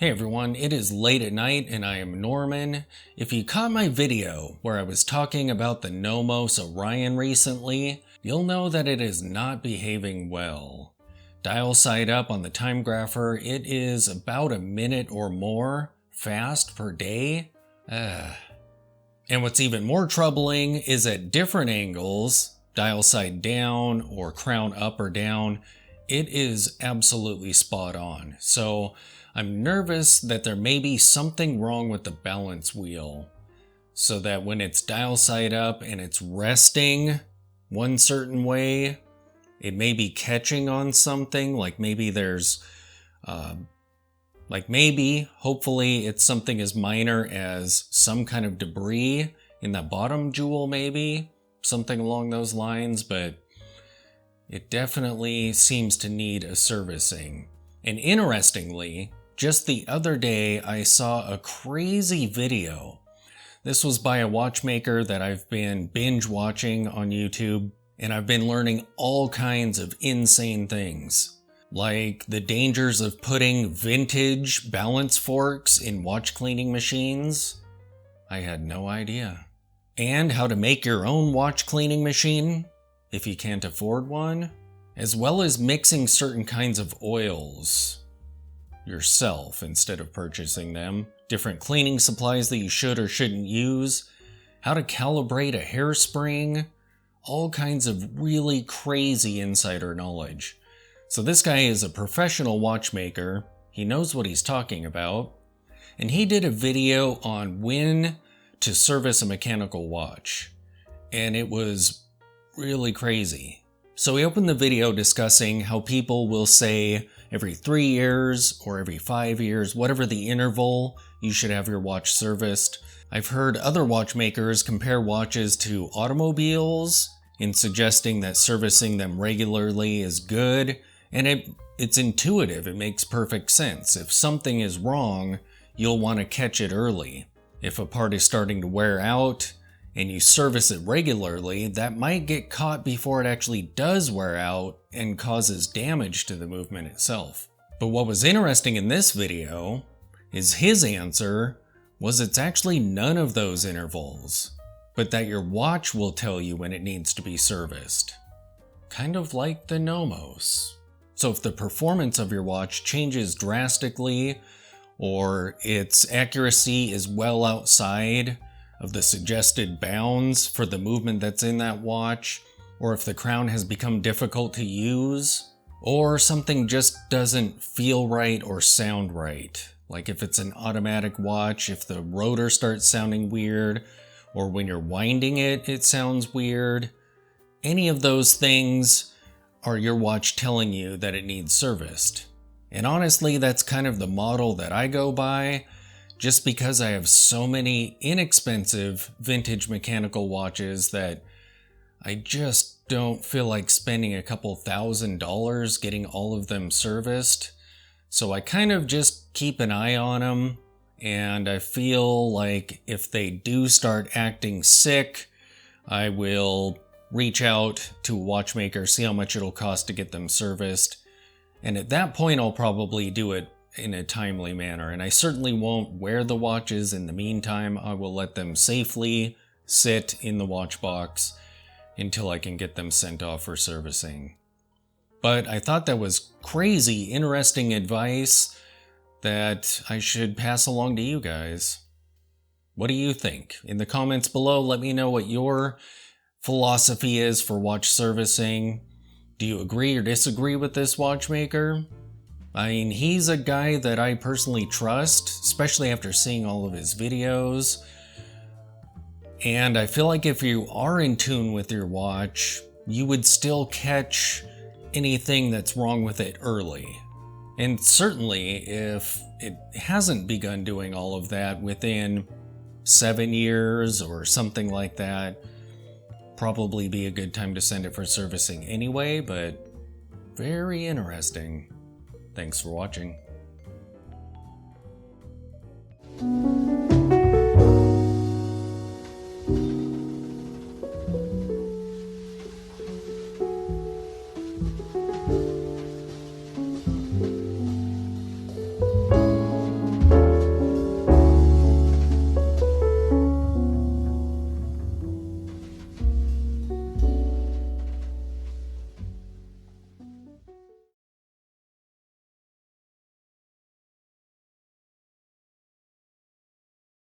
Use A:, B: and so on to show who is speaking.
A: Hey everyone, it is late at night and I am Norman. If you caught my video where I was talking about the Nomos Orion recently, you'll know that it is not behaving well. Dial side up on the time grapher, it is about a minute or more fast per day. And what's even more troubling is at different angles, dial side down or crown up or down, it is absolutely spot on. So I'm nervous that there may be something wrong with the balance wheel, so that when it's dial side up and it's resting one certain way, it may be catching on something, like maybe there's, hopefully it's something as minor as some kind of debris in the bottom jewel maybe, something along those lines, but it definitely seems to need a servicing. And interestingly, just the other day, I saw a crazy video. This was by a watchmaker that I've been binge watching on YouTube, and I've been learning all kinds of insane things, like the dangers of putting vintage balance forks in watch cleaning machines. I had no idea. And how to make your own watch cleaning machine, if you can't afford one, as well as mixing certain kinds of oils yourself instead of purchasing them, different cleaning supplies that you should or shouldn't use, how to calibrate a hairspring, all kinds of really crazy insider knowledge. So this guy is a professional watchmaker, he knows what he's talking about, and he did a video on when to service a mechanical watch, and it was really crazy. So he opened the video discussing how people will say every 3 years or every 5 years, whatever the interval, you should have your watch serviced. I've heard other watchmakers compare watches to automobiles in suggesting that servicing them regularly is good, and it's intuitive, it makes perfect sense. If something is wrong, you'll want to catch it early. If a part is starting to wear out, and you service it regularly, that might get caught before it actually does wear out and causes damage to the movement itself. But what was interesting in this video is his answer was it's actually none of those intervals, but that your watch will tell you when it needs to be serviced. Kind of like the Nomos. So if the performance of your watch changes drastically, or its accuracy is well outside of the suggested bounds for the movement that's in that watch, or if the crown has become difficult to use, or something just doesn't feel right or sound right. Like if it's an automatic watch, if the rotor starts sounding weird, or when you're winding it, it sounds weird. Any of those things are your watch telling you that it needs serviced. And honestly, that's kind of the model that I go by, just because I have so many inexpensive vintage mechanical watches that I just don't feel like spending a couple $1,000s getting all of them serviced. So I kind of just keep an eye on them, and I feel like if they do start acting sick, I will reach out to a watchmaker, see how much it'll cost to get them serviced. And at that point, I'll probably do it in a timely manner, and I certainly won't wear the watches in the meantime. I will let them safely sit in the watch box until I can get them sent off for servicing. But I thought that was crazy interesting advice that I should pass along to you guys. What do you think? In the comments below, let me know what your philosophy is for watch servicing. Do you agree or disagree with this watchmaker? I mean, he's a guy that I personally trust, especially after seeing all of his videos. And I feel like if you are in tune with your watch, you would still catch anything that's wrong with it early. And certainly, if it hasn't begun doing all of that within 7 years or something like that, probably be a good time to send it for servicing anyway, but very interesting. Thanks for watching.